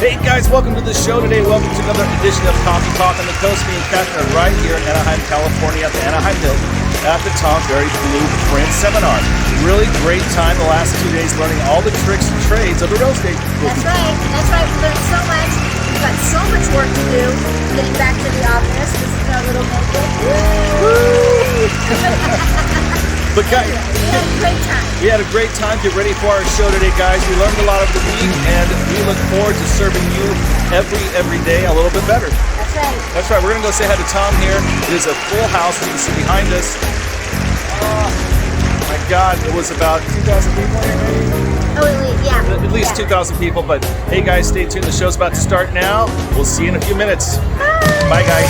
Hey guys, welcome to the show today. Welcome to another edition of Coffee Talk on the Coast. Me and Catherine are right here in Anaheim, California at the Anaheim Hilton at the Tom Ferry Blueprint Seminar. Really great time the last 2 days learning all the tricks and trades of the real estate business. That's right. We learned so much. We've got so much work to do getting back to the office. This is our little naked. But guys, we had a great time. We had a great time. Get ready for our show today, guys. We learned a lot over the week, and we look forward to serving you every day a little bit better. That's right. That's right. We're going to go say hi to Tom here. It is a full house. You can see behind us. Oh, my God. It was about 2,000 people here, maybe? Oh, At least 2,000 people. But, hey, guys, stay tuned. The show's about to start now. We'll see you in a few minutes. Bye, guys.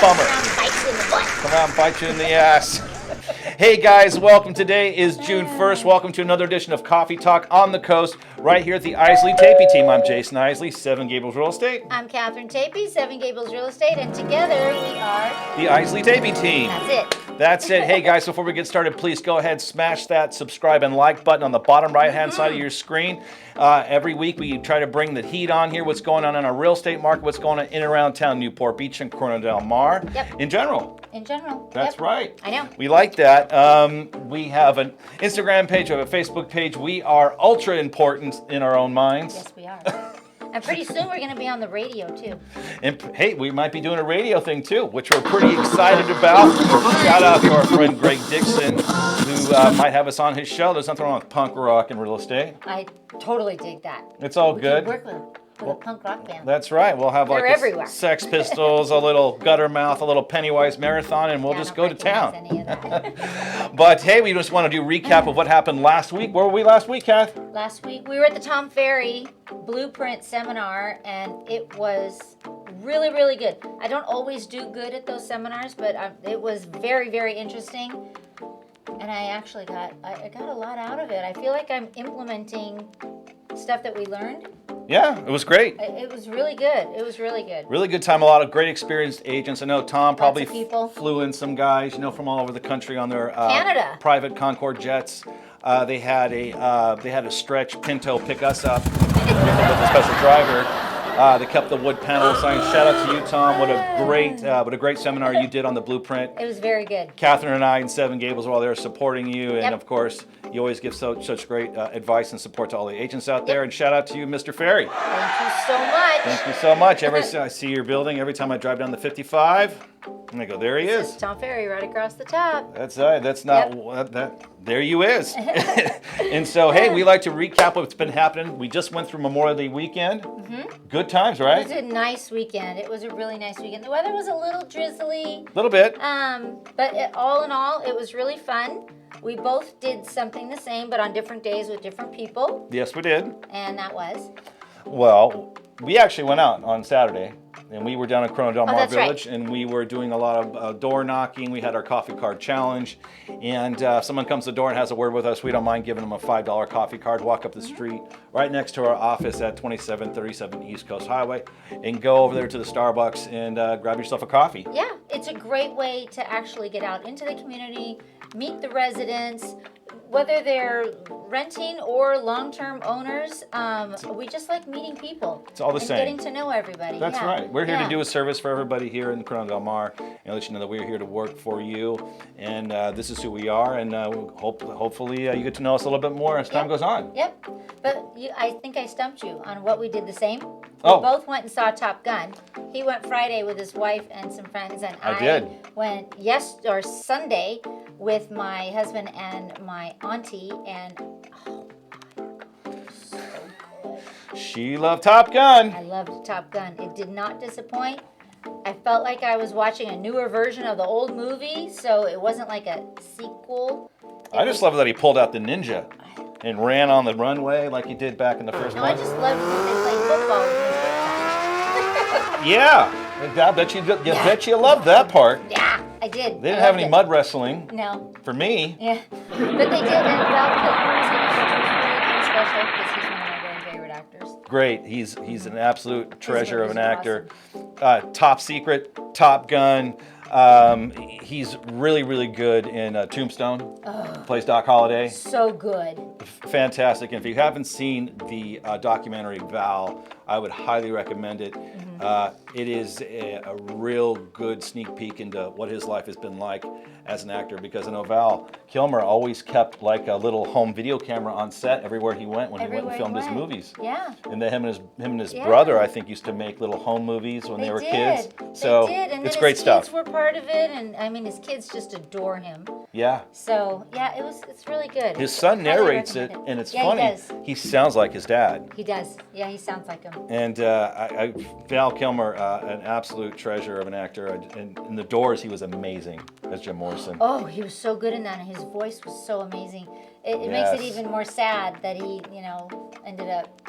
Bummer. Come on, bite you in the ass. Hey guys, welcome. Today is June 1st. Welcome to another edition of Coffee Talk on the Coast, right here at the IsleyTapie team. I'm Jason Isley, Seven Gables Real Estate. I'm Catherine Tapie, Seven Gables Real Estate, and together we are the IsleyTapie team. That's it. That's it. Hey guys, before we get started, please go ahead, smash that subscribe and like button on the bottom right-hand side of your screen. Every week we try to bring the heat on here, what's going on in our real estate market, what's going on in and around town, Newport Beach and Corona del Mar. Yep. In general. That's right. I know. We like that. We have an Instagram page, we have a Facebook page. We are ultra important in our own minds. Yes, we are. And pretty soon we're going to be on the radio too. And hey, we might be doing a radio thing too, which we're pretty excited about. Shout out to our friend Greg Dixon, who might have us on his show. There's nothing wrong with punk rock and real estate. I totally dig that. It's all we good. Can work with a punk rock band. That's right. We'll have like everywhere. Sex Pistols, a little Guttermouth, a little Pennywise Marathon, and we'll Yeah, just I go don't to town. recognize any of that. But hey, we just want to do a recap of what happened last week. Where were we last week, Kath? Last week we were at the Tom Ferry Blueprint Seminar, and it was really, really good. I don't always do good at those seminars, but it was very, very interesting. And I actually got a lot out of it. I feel like I'm implementing stuff that we learned. Yeah, it was great. It was really good. Really good time. A lot of great experienced agents. I know Tom probably people. Flew in some guys, from all over the country on their Canada private Concorde jets. They had a stretch Pinto pick us up with a special driver. They kept the wood panel sign. Shout out to you, Tom. What a great seminar you did on the blueprint. It was very good. Catherine and I and Seven Gables were all there supporting you, and Yep. of course, you always give such great advice and support to all the agents out there. And shout out to you, Mr. Ferry. Thank you so much. Thank you so much. I see your building every time I drive down the 55. And I go, there he is. Tom Ferry right across the top. That's right. That's not that. There you is. And so, hey, we like to recap what's been happening. We just went through Memorial Day weekend. Mm-hmm. Good times, right? It was a nice weekend. It was a really nice weekend. The weather was a little drizzly. A little bit. But all in all, it was really fun. We both did something the same, but on different days with different people. Yes, we did. And that was? Well, we actually went out on Saturday. And we were down at Corona del Mar Village, right. And we were doing a lot of door knocking. We had our coffee card challenge. And if someone comes to the door and has a word with us, we don't mind giving them a $5 coffee card, walk up the street right next to our office at 2737 East Coast Highway, and go over there to the Starbucks and grab yourself a coffee. Yeah, it's a great way to actually get out into the community, meet the residents, whether they're renting or long-term owners. We just like meeting people. It's all the same. Getting to know everybody. That's right. We're here to do a service for everybody here in Corona del Mar, and let you know that we're here to work for you. And this is who we are. And hopefully you get to know us a little bit more as time goes on. Yep. But I think I stumped you on what we did the same. Oh. We both went and saw Top Gun. He went Friday with his wife and some friends, and I did. went Sunday with my husband and my auntie, and oh my God, so good. She loved Top Gun. I loved Top Gun. It did not disappoint. I felt like I was watching a newer version of the old movie, so it wasn't like a sequel. I just love that he pulled out the ninja and ran on the runway like he did back in the first No, one. I just loved when they played football with me. Yeah. I bet you loved that part. Yeah, I did. They didn't have any mud wrestling. No. For me. Yeah, but they did, and Val Kilmer was in it, which was really kind of special because he's one of my very favorite actors. great. He's an absolute treasure of an actor. Top Secret, Top Gun. He's really, really good in Tombstone. Plays Doc Holliday. So good. Fantastic. And if you haven't seen the documentary Val, I would highly recommend it. It is a real good sneak peek into what his life has been like as an actor, because I know Val Kilmer always kept like a little home video camera on set everywhere he went when he went and filmed his movies. Yeah. And then him and his brother, I think, used to make little home movies when they were kids. So and it's then great his stuff. kids were part of it, and I mean his kids just adore him. Yeah. So yeah, it's really good. His son narrates it, and it's funny. He does. He sounds like his dad. He does. Yeah, he sounds like him. And Val Kilmer, an absolute treasure of an actor. And in The Doors, he was amazing as Jim Morrison. Oh, he was so good in that, and his voice was so amazing. It makes it even more sad that he, ended up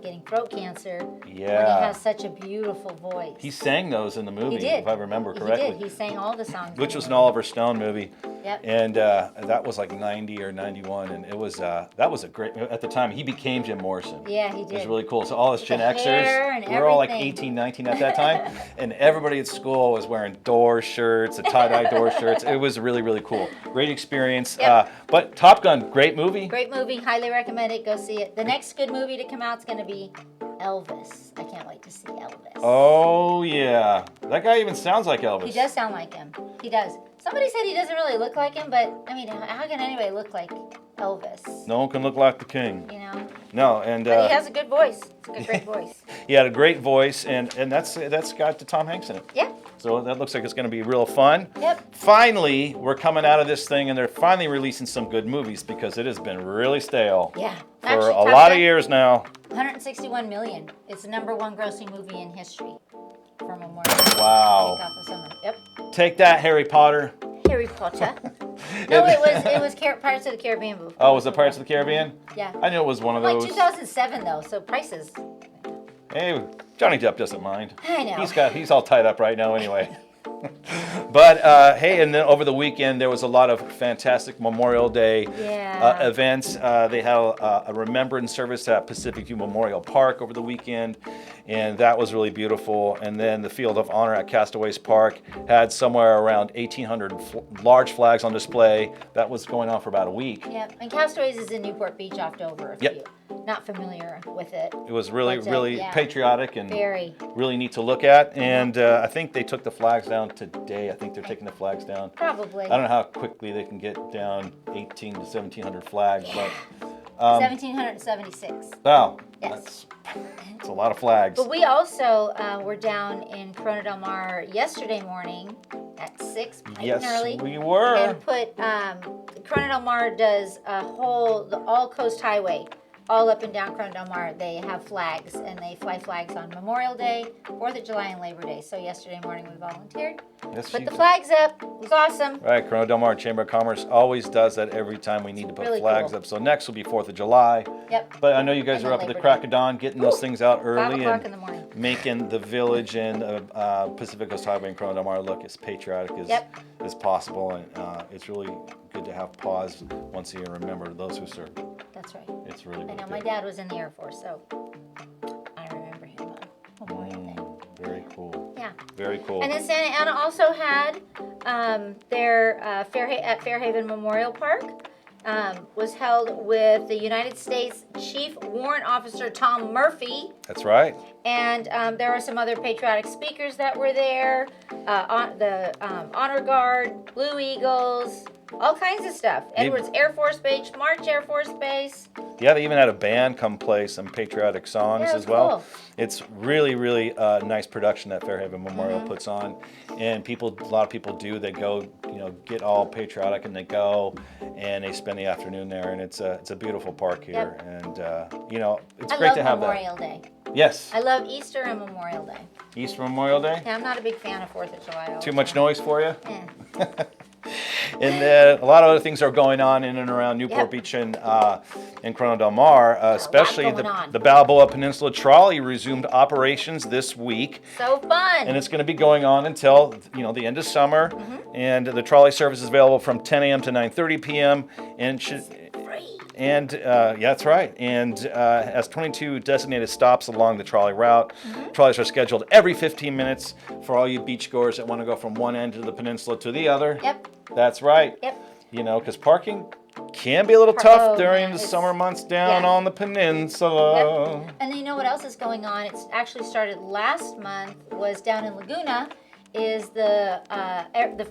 getting throat cancer when he has such a beautiful voice. He sang those in the movie, He did. if I remember correctly. He did. He sang all the songs. Which was an Oliver Stone movie. Yep. And that was like 90 or 91, and it was that was a great. At the time, he became Jim Morrison. Yeah, he did. It was really cool. So all us Gen Xers, hair and we were all like everything. 18, 19 at that time, and everybody at school was wearing Doors shirts, tie-dye Doors shirts. It was really, really cool. Great experience. Yep. But Top Gun, great movie. Great movie. Highly recommend it. Go see it. The next good movie to come out is going to be Elvis. I can't wait to see Elvis. Oh yeah, that guy even sounds like Elvis. He does sound like him. He does. Somebody said he doesn't really look like him, but I mean, how can anybody look like Elvis? No one can look like the king. No, and But he has a good voice. It's a great voice. He had a great voice, and that's got Tom Hanks in it. Yeah. So that looks like it's going to be real fun. Yep. Finally, we're coming out of this thing, and they're finally releasing some good movies, because it has been really stale. Yeah. For Actually, a Top lot of Gun, years now. 161 million. It's the #1 grossing movie in history for Memorial. Wow. Kickoff of summer. Yep. Take that, Harry Potter. Harry Potter. No, it was Pirates of the Caribbean movie. Oh, was it Pirates of the Caribbean? Yeah. I knew it was one of Like those. 2007 though, so prices. Hey, Johnny Depp doesn't mind. I know. He's all tied up right now anyway. But hey, and then over the weekend there was a lot of fantastic Memorial Day events. They had a remembrance service at Pacific View Memorial Park over the weekend, and that was really beautiful. And then the Field of Honor at Castaways Park had somewhere around 1,800 large flags on display. That was going on for about a week. Yep. And Castaways is in Newport Beach off Dover. If you're not familiar with it. It was really, really patriotic and very really neat to look at. And I think they took the flags down today. I think they're taking the flags down. Probably. I don't know how quickly they can get down 1,800 to 1,700 flags, but 1,776. wow, Yes. that's a lot of flags. But we also were down in Corona Del Mar yesterday morning at 6, bright and early. Yes, we were. And put Corona Del Mar does the all coast highway. All up and down Corona Del Mar, they have flags, and they fly flags on Memorial Day, 4th of July, and Labor Day. So yesterday morning we volunteered. Put the flags up. It was awesome. Right, Corona Del Mar Chamber of Commerce always does that every time we need to put Really flags cool. up. So next will be 4th of July. Yep. But I know you guys And are then up at the Labor crack Day. of dawn, getting those things out 5 early o'clock in and the morning. making the village and Pacific Coast Highway and Corona Del Mar look as patriotic as possible. And it's really good to have pause once a year and remember those who served. That's right. It's really, really I know good. my dad was in the Air Force, so I remember him on Memorial Day. Very cool. Yeah. Very cool. And then Santa Ana also had their at Fairhaven Memorial Park was held with the United States Chief Warrant Officer Tom Murphy. That's right. And there were some other patriotic speakers that were there. The Honor Guard, Blue Eagles, all kinds of stuff. Edwards Air Force Base, March Air Force Base. Yeah, they even had a band come play some patriotic songs as well. Cool. It's really, really nice production that Fairhaven Memorial puts on, and a lot of people do. They go, get all patriotic, and they go, and they spend the afternoon there, and it's a beautiful park here, and it's great to have Memorial Day. Yes. I love Easter and Memorial Day. Easter Memorial Day. Yeah, I'm not a big fan of 4th of July. Too much noise for you? Yeah. And a lot of other things are going on in and around Newport Beach and Corona Del Mar, especially the Balaboa Peninsula Trolley resumed operations this week. So fun! And it's going to be going on until the end of summer. And the trolley service is available from 10 a.m. to 9:30 p.m. and And yeah, that's right. And has 22 designated stops along the trolley route. Trolleys are scheduled every 15 minutes for all you beachgoers that want to go from one end of the peninsula to the other. Yep. That's right. Yep. You know, because parking can be a little tough during man, the it's- summer months down yeah. on the peninsula. Yep. And then you know what else is going on? It's actually started last month. Was down in Laguna. Is the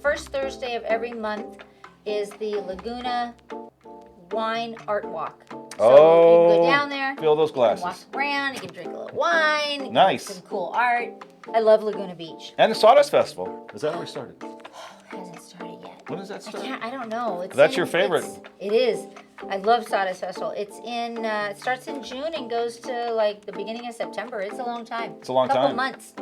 first Thursday of every month is the Laguna Wine Art Walk. So you can go down there, Fill those you can walk glasses. around, you can drink a little wine, you can Nice. see some cool art. I love Laguna Beach. And the Sawdust Festival. Is that already started? It hasn't started yet. When does that start? I don't know. It's That's your favorite. It is. I love Sawdust Festival. It's in. It starts in June and goes to like the beginning of September. It's a long time. It's a long Couple time. months.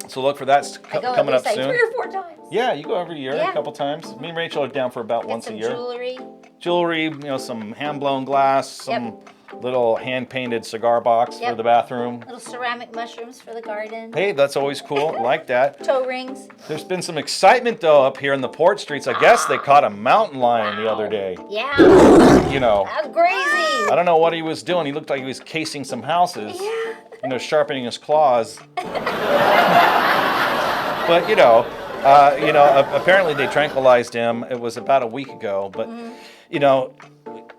So look for that I go coming at up least like soon. 3 or 4 times. Yeah, you go every year, Yeah. a couple times. Me and Rachel are down for about Get once some a year. jewelry. Jewelry, you know, some hand-blown glass, some little hand-painted cigar box for Yep. the bathroom. Little ceramic mushrooms for the garden. Hey, that's always cool. Like that. Toe rings. There's been some excitement though up here in the port streets. I guess they caught a mountain lion the other day. Yeah. You know, That's crazy. I don't know what he was doing. He looked like he was casing some houses. Yeah. You know, sharpening his claws. But you know, apparently they tranquilized him. It was about a week ago. But you know,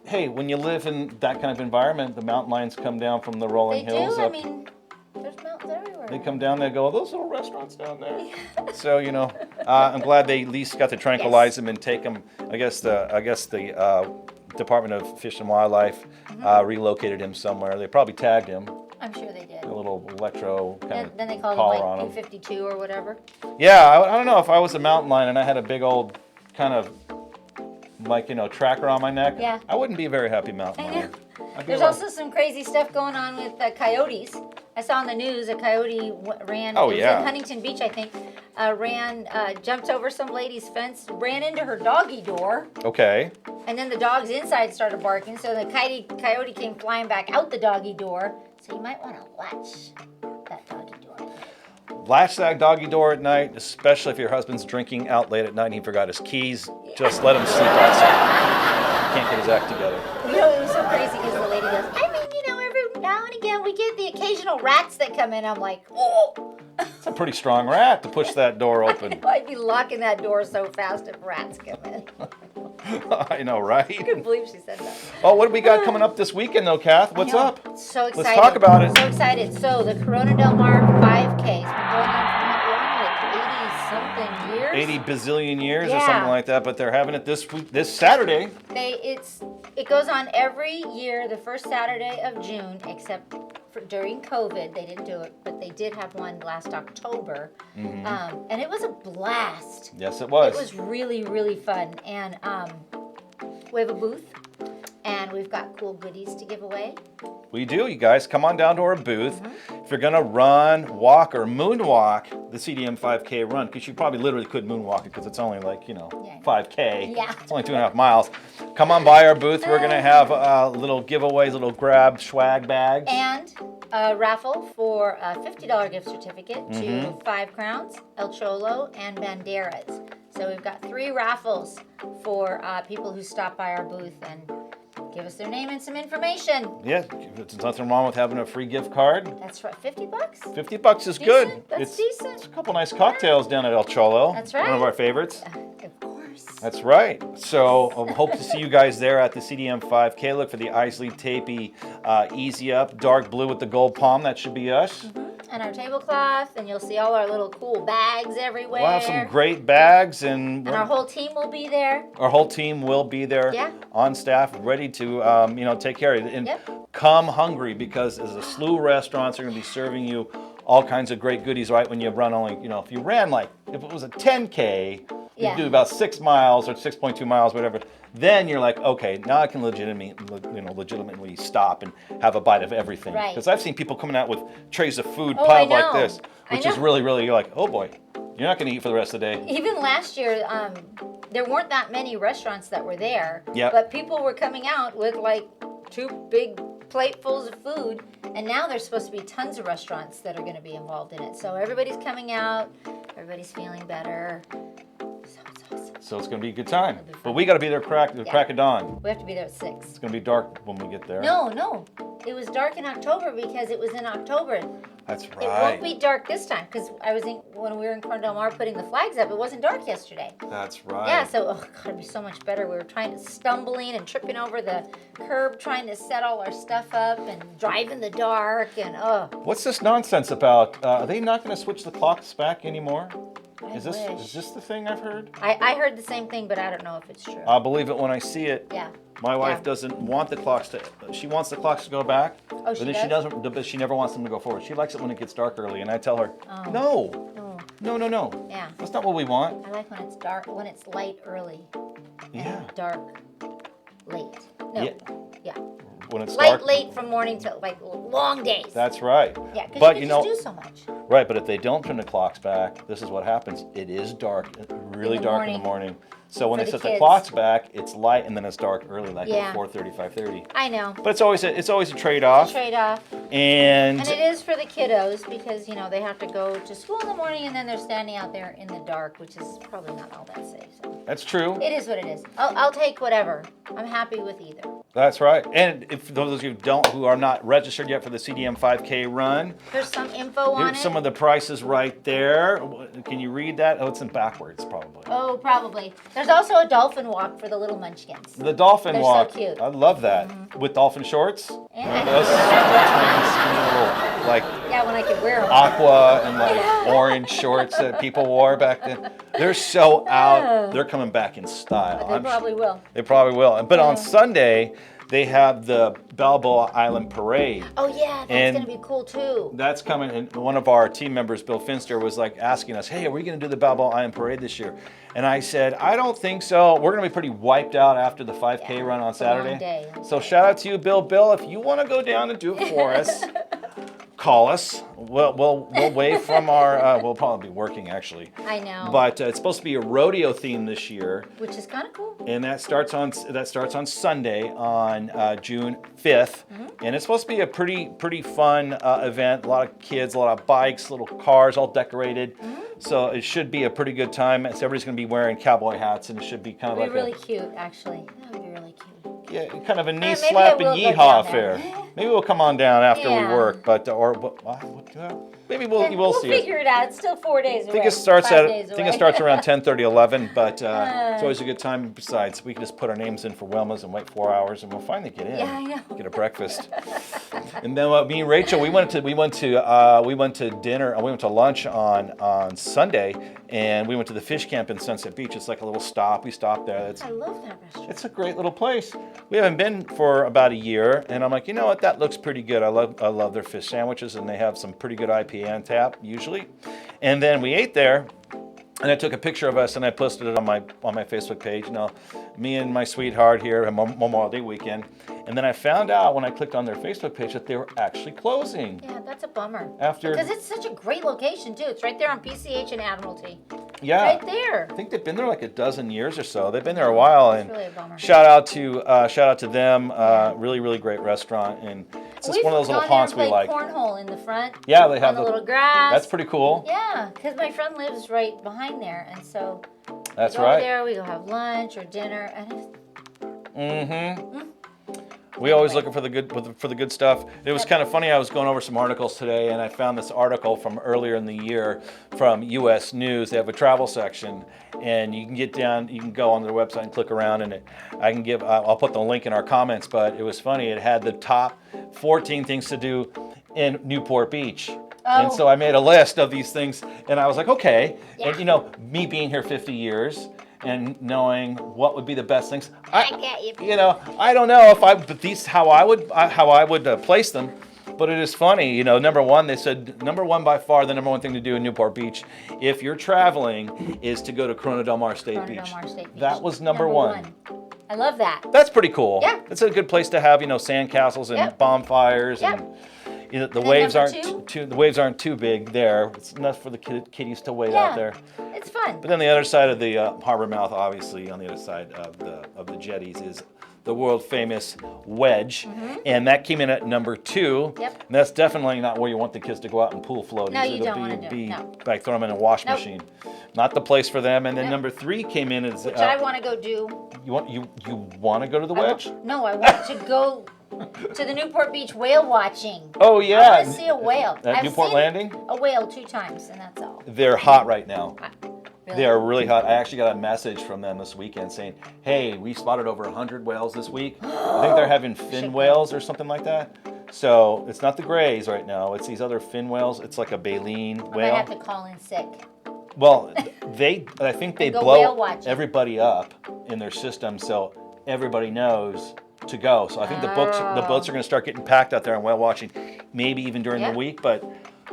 hey, when you live in that kind of environment, the mountain lions come down from the rolling They hills do. I up. mean, there's mountains everywhere. They come down, they go, those little restaurants down there. So, you know, I'm glad they at least got to tranquilize him and take him. I guess the Department of Fish and Wildlife relocated him somewhere. They probably tagged him. I'm sure they did. A little electro kind Then they of called collar him on like him. P52 or whatever. Yeah, I don't know if I was a mountain lion and I had a big old kind of like, you know, tracker on my neck. Yeah. I wouldn't be a very happy mountain I know. lion. I'd be There's like, also some crazy stuff going on with coyotes. I saw on the news a coyote ran. Oh, it was yeah. in Huntington Beach, I think. Jumped over some lady's fence, ran into her doggy door, okay. and then the dogs inside started barking. So the coyote came flying back out the doggy door. So you might want to watch that doggy door. Latch that doggy door at night, especially if your husband's drinking out late at night and he forgot his keys. Just let him sleep outside. He can't get his act together. You know, it was so crazy because the lady goes, I mean, you know, every now and again we get the occasional rats that come in. I'm like, oh. It's a pretty strong rat to push that door open. I'd be locking that door so fast if rats come in. I know, right? I couldn't believe she said that. Oh, what do we got coming up this weekend, though, Kath? What's I know. up? So excited. Let's talk about it. So excited. So the Corona Del Mar 5K has been going on for how long? Like 80-something years? 80 bazillion years or Yeah. something like that, but they're having it this week, this Saturday. It goes on every year, the first Saturday of June, except for during COVID. They didn't do it, but they did have one last October. And it was a blast. Yes, it was. It was really, really fun. And we have a booth, and we've got cool goodies to give away. We do, you guys. Come on down to our booth. If you're going to run, walk, or moonwalk the CDM 5K run, because you probably literally could moonwalk it because it's only like, you know, Yeah. 5K. Yeah. It's only 2.5 miles. Come on by our booth. We're going to have little giveaways, little grab swag bags. And a raffle for a $50 gift certificate to Five Crowns, El Cholo, and Banderas. So we've got 3 raffles for people who stop by our booth and give us their name and some information. Yeah, there's nothing wrong with having a free gift card. That's right, $50? $50 is Decent. good. That's It's decent. a couple nice cocktails down at El Cholo. That's One of right. our favorites. Of course. That's right. So I hope to see you guys there at the CDM 5K. Look for the IsleyTapie Easy Up, dark blue with the gold palm. That should be us. And our tablecloth, and you'll see all our little cool bags everywhere. We'll have some great bags, and And our whole team will be there. our whole team will be there Yeah. on staff, ready to take care of you. And Yep. come hungry, because there's a slew of restaurants that are going to be serving you all kinds of great goodies right when you run only, if you ran if it was a 10K, you Yeah. do about 6 miles or 6.2 miles, whatever. Then you're like, okay, now I can legitimately stop and have a bite of everything. Right. Because I've seen people coming out with trays of food Oh, piled I like know. this, I which is know. really, really, you're like, oh boy, you're not going to eat for the rest of the day. Even last year, there weren't that many restaurants that were there. Yep. But people were coming out with like 2 big platefuls of food. And now there's supposed to be tons of restaurants that are going to be involved in it. So everybody's coming out. Everybody's feeling better. So it's awesome. So it's going to be a good time. It'll be fun. But we got to be there crack of dawn. We have to be there at 6. It's going to be dark when we get there. No. It was dark in October because it was in October. That's It right. won't be dark this time because when we were in Corona Del Mar putting the flags up, it wasn't dark yesterday. That's right. Yeah, so God, it'd be so much better. We were stumbling and tripping over the curb, trying to set all our stuff up and drive in the dark and What's this nonsense about? Are they not going to switch the clocks back anymore? I Is wish. this the thing I've heard? I heard the same thing, but I don't know if it's true. I'll believe it when I see it. Yeah. My wife Yeah. doesn't want the clocks to. She wants the clocks to go back. Oh, she but then does? she doesn't. But she never wants them to go forward. She likes it when it gets dark early, and I tell her, Oh. no. Yeah. That's not what we want. I like when it's dark, when it's light early. Yeah. And dark late. No. Yeah. Yeah. When it's Light dark. late from morning till like long days. That's right. Yeah, because But you you can know, just do so much. right. But if they don't turn the clocks back, this is what happens. It is dark, really the dark in the morning. morning. So when For they the set the kids. clocks back, it's light and then it's dark early, like Yeah. at 4:30, 5:30. I know. But it's always a trade-off. Trade-off. And And it is for the kiddos because, they have to go to school in the morning and then they're standing out there in the dark, which is probably not all that safe. So that's true. it is what it is. I'll take whatever. I'm happy with either. That's right. And if those of you who are not registered yet for the CDM 5K run, There's some info on here's it. some of the prices right there. Can you read that? Oh, it's in backwards probably. Oh, probably. There's also a dolphin walk for the little munchkins. The dolphin They're so walk. cute. I love that. With dolphin shorts. And Those tiny, skinny little, like yeah, when I could wear them. aqua and like orange shorts that people wore back then. They're so out. They're coming back in style. They probably will. They probably will. But on Sunday, they have the Balaboa Island Parade. Oh yeah, that's And- gonna be cool too. That's coming, and one of our team members, Bill Finster, was like asking us, "Hey, are we going to do the Balboa Island Parade this year?" And I said, "I don't think so. We're going to be pretty wiped out after the 5K Yeah, run on it's a long Saturday." day. So shout out to you, Bill. Bill, if you want to go down and do it for us, call us. We'll wave from our. We'll probably be working actually, I know. but it's supposed to be a rodeo theme this year. Which is kind of cool. And that starts on Sunday on June 5th, and it's supposed to be a pretty fun event. A lot of kids, a lot of bikes, little cars, all decorated. So it should be a pretty good time. So everybody's going to be wearing cowboy hats, and it should be kind of It'd be like really cute, actually. That would be really cute. kind of a knee maybe slap I and will go yeehaw down affair. there. Maybe we'll come on down after we Yeah. work, but maybe we'll We'll see. figure it out. It's still 4 days away. I think it starts 5 days I think it away. starts around 10:30, 11, but it's always a good time. Besides, we can just put our names in for Wilma's and wait 4 hours, and we'll finally get in. Yeah, I know. Get a breakfast. And then me and Rachel, we went to dinner. We went to lunch on Sunday, and we went to the fish camp in Sunset Beach. It's like a little stop. We stopped there. I love that restaurant. It's a great little place. We haven't been for about a year, and I'm like, you know what? That looks pretty good. I love their fish sandwiches, and they have some pretty good IPA on tap usually. And then we ate there, and I took a picture of us and I posted it on my Facebook page. Me and my sweetheart here on Memorial Day weekend. And then I found out when I clicked on their Facebook page that they were actually closing. Yeah, that's a bummer. After- Because it's such a great location too. It's right there on PCH and Admiralty. Yeah. Right there. I think they've been there like a dozen years or so. They've been there a while, That's and really a bummer. shout out to them. Really great restaurant, and it's just We've one of those little gone there haunts and we played like. cornhole in the front. Yeah, they have on the little grass. That's pretty cool. Yeah, because my friend lives right behind there, and so That's we go over right. there. We go have lunch or dinner, and it's, We always looking for the good stuff. It was kind of funny. I was going over some articles today, and I found this article from earlier in the year from U.S. News. They have a travel section, and you can get down. You can go on their website and click around, and I'll put the link in our comments. But it was funny. It had the top 14 things to do in Newport Beach. And Oh. so I made a list of these things, and I was like, okay. Yeah. And me being here 50 years and knowing what would be the best things, I get you. I don't know but these how I would place them. But it is funny, number one, they said number one by far, the number one thing to do in Newport Beach, if you're traveling, is to go to Corona Del Mar State Beach. That was number one. I love that. That's pretty cool. Yeah. It's a good place to have, sandcastles and Yep. bonfires Yep. and the then waves number aren't too big there. It's enough for the kiddies to wade Yeah. out there. It's fun. But then the other side of the harbor mouth, obviously, on the other side of the jetties is the world famous wedge, and that came in at number 2. Yep. And that's definitely not where you want the kids to go out and pool floaties. No, you don't want to do be it. No. like throw them in a wash Nope. machine. Not the place for them. And then Nope. number 3 came in as Which I want to go do. you want to go to the wedge? No, I want to go to the Newport Beach whale watching. Oh yeah. I want to see a whale. At I've Newport seen Landing? a whale 2 times, and that's all. They're hot right now. Really? They are really hot. I actually got a message from them this weekend saying, "Hey, we spotted over 100 whales this week. I think they're having fin Should whales or something like that." So it's not the grays right now. It's these other fin whales. It's like a baleen I might whale. have to call in sick. Well, I think they go whale blow watching. everybody up in their system, so everybody knows to go. So I think the boats are going to start getting packed out there on whale watching, maybe even during Yep. the week. But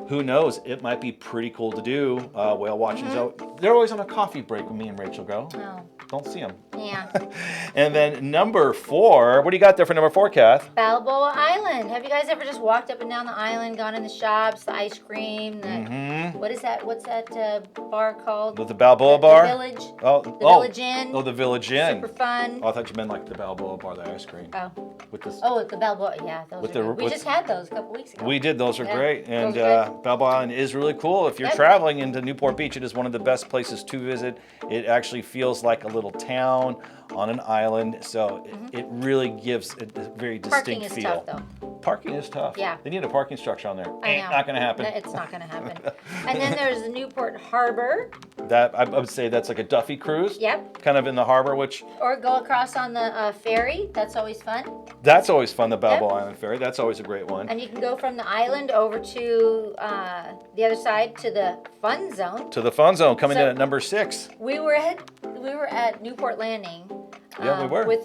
who knows? It might be pretty cool to do whale watching. So they're always on a coffee break when me and Rachel go. Oh, Don't see them. yeah. And then number 4, what do you got there for number 4, Kath? Balaboa Island. Have you guys ever just walked up and down the island, gone in the shops, the ice cream, what is that? What's that bar called? The Balboa Bar? The Village. Oh, The Village Inn. Oh, the Village Inn. Super fun. Oh, I thought you meant like the Balboa Bar, the ice cream. Oh. With this. Oh, the Balboa. Yeah, those With are the- good. We with- just had those a couple weeks ago. We did. Those are Yeah, great. And those are Balboa Island is really cool. If you're Yep. traveling into Newport Beach, it is one of the best places to visit. It actually feels like a little town on an island. So it really gives a very distinct Parking is feel. tough, though. Parking is tough. Yeah. They need a parking structure on there. I Ain't know. not going to happen. No, it's not going to happen. And then there's the Newport Harbor. That I would say that's like a Duffy cruise. Yep. Kind of in the harbor, which Or go across on the ferry. That's always fun. that's always fun. The Balboa Yep. Island Ferry. That's always a great one. And you can go from the island over to the other side to the fun zone. To the fun zone, coming So- in at number 6. We were at Newport Landing. Yeah, we were. With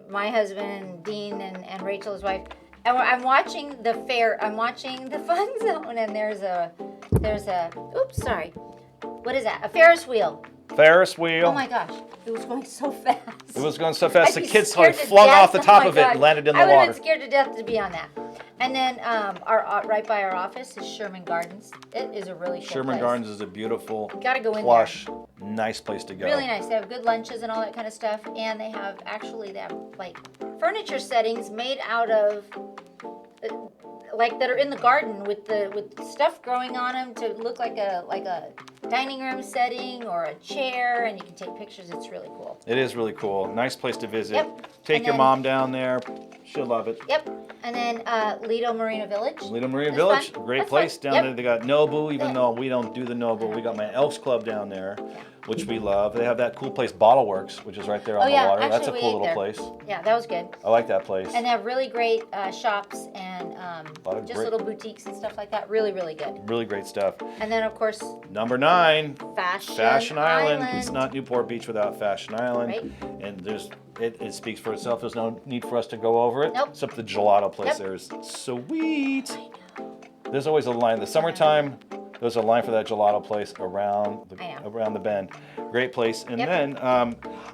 my husband Dean and Rachel's wife, and I'm watching the fair. I'm watching the fun zone, and there's a oops, sorry, what is that? A Ferris wheel. Ferris wheel. Oh my gosh, it was going so fast. It was going so fast, I'd the be kids scared totally to flung death. off the top Oh my of it and God. landed in the I would water. have been scared to death to be on that. And then our right by our office is Sherman Gardens. It is a really cool Sherman place. Gardens is a beautiful, Gotta go in plush, nice place to go. Really nice. They have good lunches and all that kind of stuff, and they have like furniture settings made out of like that are in the garden with stuff growing on them to look like a dining room setting or a chair, and you can take pictures. It's really cool. It is really cool. Nice place to visit. Yep. Take And your then- mom down there. She'll love it. Yep. And then Lido Marina Village. Lido Marina That's Village, fun. great That's place fun. down Yep. there. They got Nobu, even Yeah. though we don't do the Nobu. We got my Elks Club down there, which we love. They have that cool place, Bottle Works, which is right there on Oh, yeah. the water. That's a Actually, we cool ate little there. place. Yeah, that was good. I like that place. And they have really great shops and Lot of just great- little boutiques and stuff like that. Really, really good. Really great stuff. And then of course Number 9, Fashion Island. It's not Newport Beach without Fashion Island. Right. And it speaks for itself. There's no need for us to go over it. Nope. Except the gelato place Yep. there is sweet. There's always a line. The summertime, there's a line for that gelato place around I know. around the bend. Great place. And Yep. then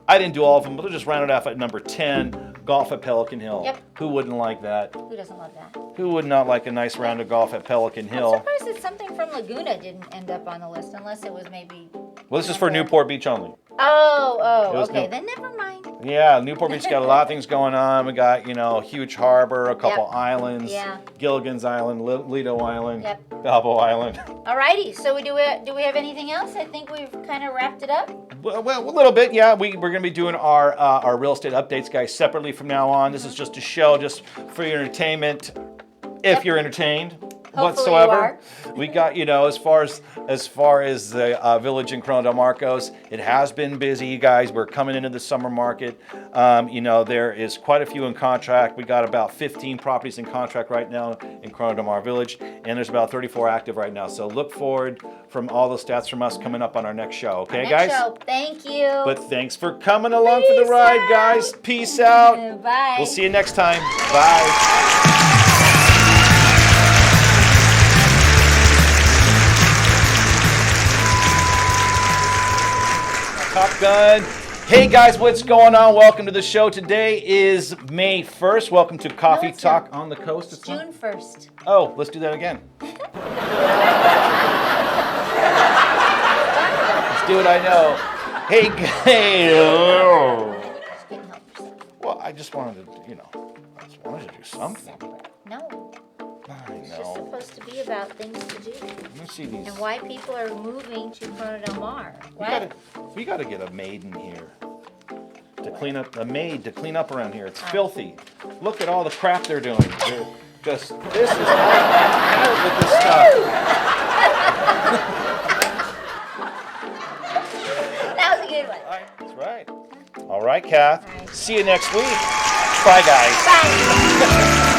I didn't do all of them, but I'll just round it off at number 10, golf at Pelican Hill. Yep. Who wouldn't like that? Who doesn't love that? Who would not like a nice round of golf at Pelican I'm Hill? surprised that something from Laguna didn't end up on the list, unless it was maybe. Well, this is for Newport Beach only. Oh, It was okay. New- Then never mind. Yeah, Newport Beach got a lot of things going on. We got, huge harbor, a couple Yep. islands, Yeah. Gilligan's Island, Lido Island, Yep. Balboa Island. Alrighty. So do we have anything else? I think we've kind of wrapped it up. Well, a little bit, yeah. We're going to be doing our real estate updates, guys, separately from now on. This is just a show, just for your entertainment, if Yep. you're entertained Hopefully you whatsoever. are. We got, as far as the village in Corona del Marcos, it has been busy, you guys. We're coming into the summer market. There is quite a few in contract. We got about 15 properties in contract right now in Corona del Mar Village, and there's about 34 active right now. So look forward from all the stats from us coming up on our next show. Okay, Next guys? show. Thank you. But thanks for coming along for the Peace ride, out. guys. Peace out. Bye. We'll see you next time. Bye. Top Gun. Hey guys, what's going on? Welcome to the show. Today is May 1st. Welcome to Coffee it's Talk not. on the Coast. It's June 1st. Oh, let's do that again. Let's do it, I know. Hey, Just getting help yourself. well, I just wanted to, I just wanted to do something. No, I it's just know. supposed to be about things to do. Let me see these. And why people are moving to Corona del Mar. We gotta get a maid in here to clean up. A maid to clean up around here. It's filthy. Look at all the crap they're doing. This is out with this stuff. That was a good one. That's right. All right, Kath. All right. See you next week. Bye, guys. Bye.